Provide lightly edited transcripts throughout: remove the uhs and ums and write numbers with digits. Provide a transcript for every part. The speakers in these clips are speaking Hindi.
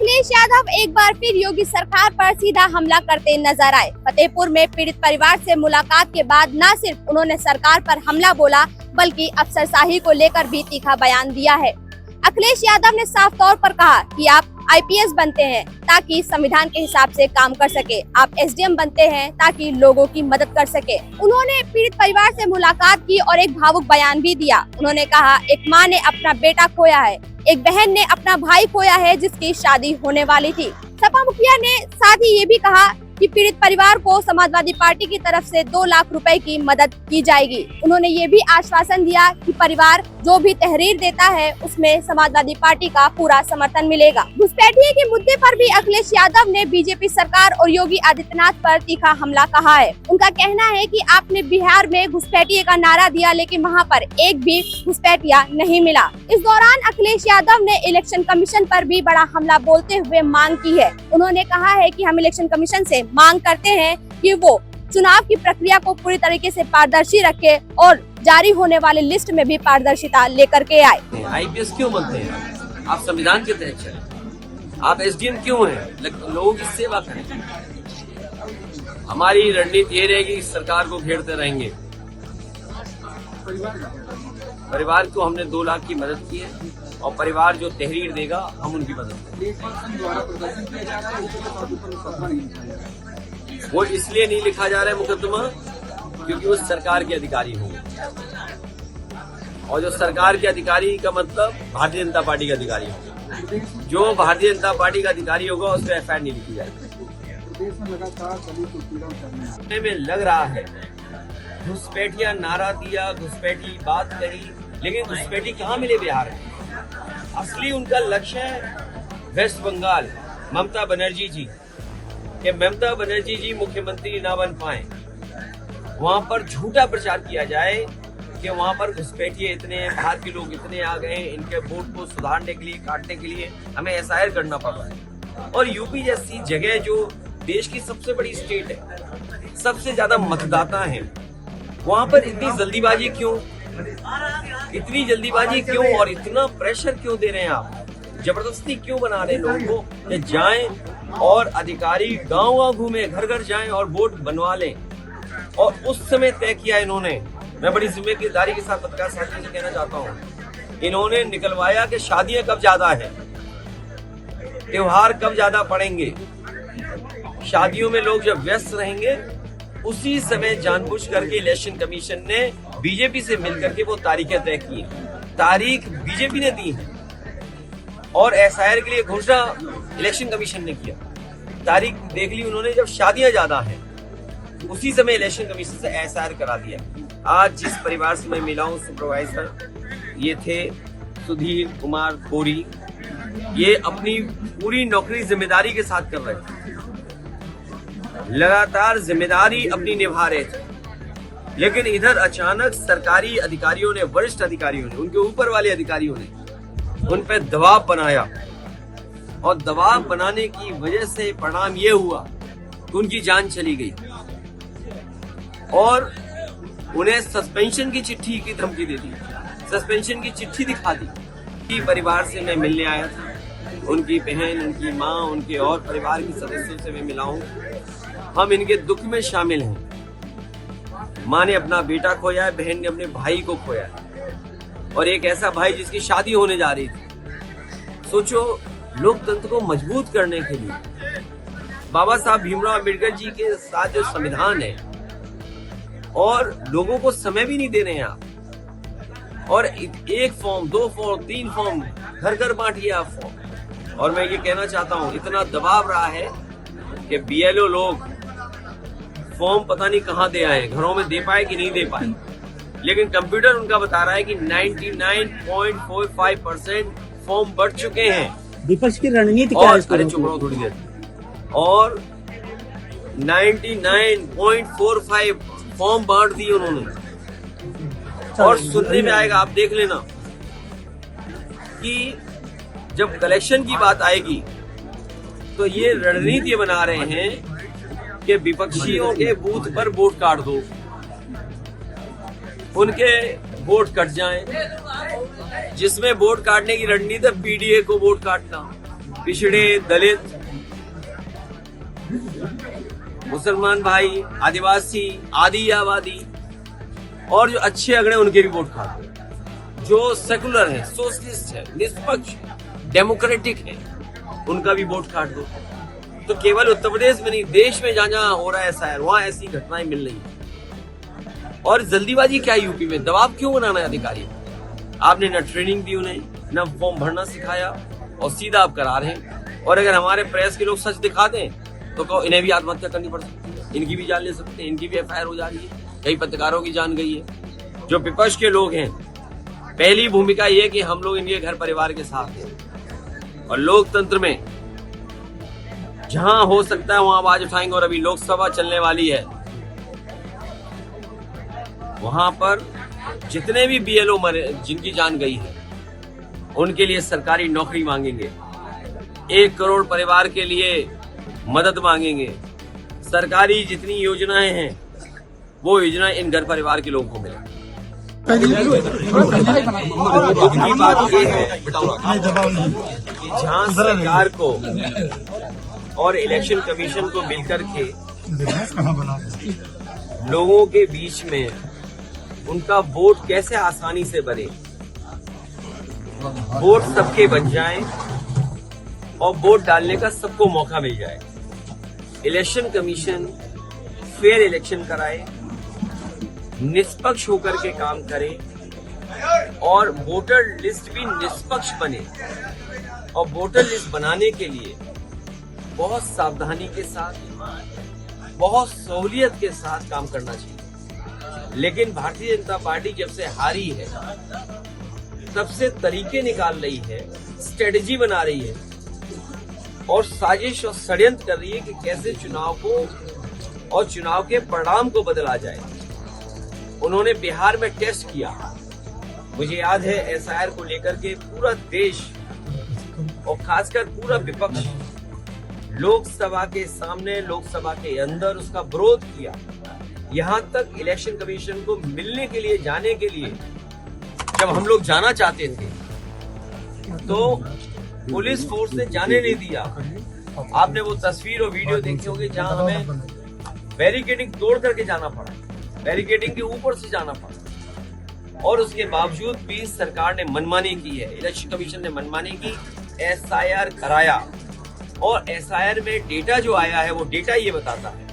अखिलेश यादव एक बार फिर योगी सरकार पर सीधा हमला करते नजर आए। फतेहपुर में पीड़ित परिवार से मुलाकात के बाद न सिर्फ उन्होंने सरकार पर हमला बोला, बल्कि अफसरशाही को लेकर भी तीखा बयान दिया है। अखिलेश यादव ने साफ तौर पर कहा कि आप IPS बनते हैं ताकि संविधान के हिसाब से काम कर सके, आप SDM बनते हैं ताकि लोगों की मदद कर सके। उन्होंने पीड़ित परिवार से मुलाकात की और एक भावुक बयान भी दिया। उन्होंने कहा, एक मां ने अपना बेटा खोया है, एक बहन ने अपना भाई खोया है जिसकी शादी होने वाली थी। सपा मुखिया ने साथ ही ये भी कहा कि पीड़ित परिवार को समाजवादी पार्टी की तरफ से 2 लाख रुपए की मदद की जाएगी। उन्होंने ये भी आश्वासन दिया कि परिवार जो भी तहरीर देता है उसमें समाजवादी पार्टी का पूरा समर्थन मिलेगा। घुसपैठिए के मुद्दे पर भी अखिलेश यादव ने बीजेपी सरकार और योगी आदित्यनाथ पर तीखा हमला कहा है। उनका कहना है कि आपने बिहार में घुसपैठिए का नारा दिया, लेकिन वहाँ पर एक भी घुसपैठिया नहीं मिला। इस दौरान अखिलेश यादव ने इलेक्शन कमीशन पर भी बड़ा हमला बोलते हुए मांग की है। उन्होंने कहा है कि हम इलेक्शन कमीशन से मांग करते हैं कि वो चुनाव की प्रक्रिया को पूरी तरीके से पारदर्शी रखे और जारी होने वाले लिस्ट में भी पारदर्शिता लेकर के आए। IPS क्यों बनते हैं? आप संविधान के तहत चले। आप SDM क्यों हैं? लोगों की सेवा करें। हमारी रणनीति ये रहेगी कि सरकार को घेरते रहेंगे। परिवार को हमने 2 लाख की मदद की है और परिवार जो तहरीर देगा हम उनकी मदद करेंगे। वो इसलिए नहीं लिखा जा रहा है मुकदमा क्योंकि वो सरकार के अधिकारी होंगे, और जो सरकार के अधिकारी का मतलब भारतीय जनता पार्टी के अधिकारी होंगे। जो भारतीय जनता पार्टी का अधिकारी होगा उस पर FIR नहीं लिखी जाएगी। में लग रहा है घुसपैठिया नारा दिया, घुसपैठी बात कही, लेकिन घुसपैठी कहाँ मिले बिहार में? असली उनका लक्ष्य है वेस्ट बंगाल, ममता बनर्जी जी, कि ममता बनर्जी जी मुख्यमंत्री ना बन पाए। वहां पर झूठा प्रचार किया जाए कि वहां पर घुसपैठिए इतने हैं, बाहर के लोग इतने आ गए, इनके वोट को सुधारने के लिए, काटने के लिए हमें SIR करना पड़ रहा है। और यूपी जैसी जगह जो देश की सबसे बड़ी स्टेट है, सबसे ज्यादा मतदाता हैं, वहां पर इतनी जल्दीबाजी क्यों? इतनी जल्दीबाजी क्यों और इतना प्रेशर क्यों दे रहे हैं आप? जबरदस्ती क्यों बना रहे हैं लोगों को कि जाएं और अधिकारी गांव-गांव घूमे, घर घर जाएं और वोट बनवा लें? और उस समय तय किया इन्होंने। मैं बड़ी जिम्मेदारी के साथ पत्रकार साथियों से कहना चाहता हूं, इन्होंने निकलवाया कि शादियां कब ज्यादा है, त्योहार कब ज्यादा पड़ेंगे, शादियों में लोग जब व्यस्त रहेंगे उसी समय जानबूझ करके इलेक्शन कमीशन ने बीजेपी से मिलकर के वो तारीखें तय की। तारीख बीजेपी ने दी है और SIR के लिए घोषणा इलेक्शन कमीशन ने किया। तारीख देख ली उन्होंने जब शादियां ज्यादा हैं, उसी समय इलेक्शन कमीशन से SIR करा दिया। आज जिस परिवार से मैं मिला हूं, सुपरवाइजर ये थे सुधीर कुमार खोरी, ये अपनी पूरी नौकरी जिम्मेदारी के साथ कर रहे थे, लगातार जिम्मेदारी अपनी निभा रहे थे, लेकिन इधर अचानक सरकारी अधिकारियों ने, वरिष्ठ अधिकारियों ने, उनके ऊपर वाले अधिकारियों ने उन पर दबाव बनाया, और दबाव बनाने की वजह से परिणाम ये हुआ कि उनकी जान चली गई और उन्हें सस्पेंशन की चिट्ठी की धमकी दे दी, सस्पेंशन की चिट्ठी दिखा दी। परिवार से मैं मिलने आया था, उनकी बहन, उनकी माँ, उनके और परिवार के सदस्यों से मैं मिला हूँ। हम इनके दुख में शामिल हैं। माँ ने अपना बेटा खोया है, बहन ने अपने भाई को खोया है, और एक ऐसा भाई जिसकी शादी होने जा रही थी। सोचो, लोकतंत्र को मजबूत करने के लिए बाबा साहब भीमराव अम्बेडकर जी के साथ जो संविधान है, और लोगों को समय भी नहीं दे रहे हैं आप, और 1 फॉर्म, 2 फॉर्म, 3 फॉर्म घर घर बांटिए आप फॉर्म। और मैं ये कहना चाहता हूँ, इतना दबाव रहा है कि BLO लोग फॉर्म पता नहीं कहाँ दे आए, घरों में दे पाए कि नहीं दे पाए, लेकिन कंप्यूटर उनका बता रहा है कि 99.45% फॉर्म बढ़ चुके हैं। विपक्ष की रणनीति क्या है? अरे चुप रहो थोड़ी देर। और 99.45 फॉर्म बांट दिए उन्होंने। और सुनने में आएगा, आप देख लेना, कि जब कलेक्शन की बात आएगी तो ये रणनीति बना रहे हैं कि विपक्षियों के बूथ पर वोट काट दो, उनके वोट कट जाएं, जिसमें वोट काटने की रणनीति है PDA को वोट काटना, पिछड़े, दलित, मुसलमान भाई, आदिवासी, आदि आबादी और जो अच्छे अगड़े उनके भी वोट खाते हैं। जो सेकुलर है, सोशलिस्ट है, निष्पक्ष, डेमोक्रेटिक है, उनका भी वोट काट दो। तो केवल उत्तर प्रदेश में नहीं, देश में जहां जहां हो रहा है ऐसा है, वहां ऐसी घटनाएं मिल रही है। और जल्दीबाजी क्या है यूपी में? दबाव क्यों बनाना है अधिकारी? आपने न ट्रेनिंग दी उन्हें, न फॉर्म भरना सिखाया और सीधा आप करा रहे हैं। और अगर हमारे प्रेस के लोग सच दिखा दें तो कहो इन्हें भी आत्महत्या करनी पड़ सकती है, इनकी भी जान ले सकते हैं, इनकी भी FIR हो जा रही है, कई पत्रकारों की जान गई है। जो विपक्ष के लोग हैं, पहली भूमिका ये कि हम लोग इनके घर परिवार के साथ हैं और लोकतंत्र में जहां हो सकता है वहां आवाज उठाएंगे। और अभी लोकसभा चलने वाली है, वहां पर जितने भी BLO मरे, जिनकी जान गई है, उनके लिए सरकारी नौकरी मांगेंगे, 1 करोड़ परिवार के लिए मदद मांगेंगे। सरकारी जितनी योजनाएं हैं वो योजनाएं इन घर परिवार के लोगों को मिले। बात ये है कि जहां सरकार को और इलेक्शन कमीशन को मिलकर के लोगों के बीच में उनका वोट कैसे आसानी से बने, वोट सबके बन जाए और वोट डालने का सबको मौका मिल जाए। इलेक्शन कमीशन फेयर इलेक्शन कराए, निष्पक्ष होकर के काम करे और वोटर लिस्ट भी निष्पक्ष बने। और वोटर लिस्ट बनाने के लिए बहुत सावधानी के साथ, बहुत सहूलियत के साथ काम करना चाहिए। लेकिन भारतीय जनता पार्टी जब से हारी है तब से तरीके निकाल रही है, स्ट्रेटेजी बना रही है और साजिश और षड्यंत्र कर रही है कि कैसे चुनाव को और चुनाव के परिणाम को बदला जाए। उन्होंने बिहार में टेस्ट किया, मुझे याद है SIR को लेकर के पूरा देश और खासकर पूरा विपक्ष लोकसभा के सामने, लोकसभा के अंदर उसका विरोध किया। यहां तक इलेक्शन कमीशन को मिलने के लिए, जाने के लिए जब हम लोग जाना चाहते थे तो पुलिस फोर्स ने जाने नहीं दिया। आपने वो तस्वीर और वीडियो देखी होगी जहां हमें बैरिकेडिंग तोड़ करके जाना पड़ा, बैरिकेडिंग के ऊपर से जाना पड़ा। और उसके बावजूद भी सरकार ने मनमानी की है, इलेक्शन कमीशन ने मनमानी की, SIR कराया। और SIR में डेटा जो आया है वो डेटा ये बताता है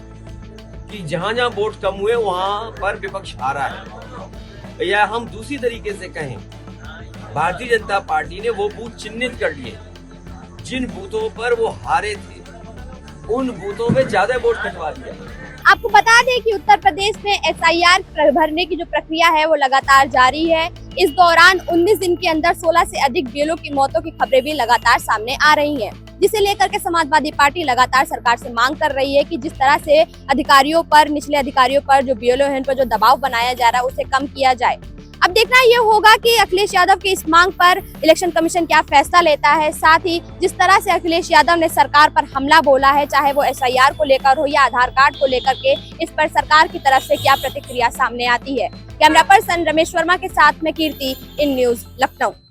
कि जहां जहां वोट कम हुए वहां पर विपक्ष हारा है। या हम दूसरी तरीके से कहें, भारतीय जनता पार्टी ने वो बूथ चिन्हित कर लिए, जिन बूथों पर वो हारे थे उन बूथों में ज्यादा वोट कटवा दिया। आपको बता दें कि उत्तर प्रदेश में SIR भरने की जो प्रक्रिया है वो लगातार जारी है। इस दौरान 19 दिन के अंदर 16 से अधिक BLO की मौतों की खबरें भी लगातार सामने आ रही हैं, जिसे लेकर के समाजवादी पार्टी लगातार सरकार से मांग कर रही है कि जिस तरह से अधिकारियों पर, निचले अधिकारियों पर जो BLO है उन पर जो दबाव बनाया जा रहा है उसे कम किया जाए। अब देखना ये होगा कि अखिलेश यादव की इस मांग पर इलेक्शन कमीशन क्या फैसला लेता है। साथ ही जिस तरह से अखिलेश यादव ने सरकार पर हमला बोला है, चाहे वो SIR को लेकर हो या आधार कार्ड को लेकर के, इस पर सरकार की तरफ से क्या प्रतिक्रिया सामने आती है। कैमरा पर्सन रमेश वर्मा के साथ में कीर्ति, इन न्यूज लखनऊ।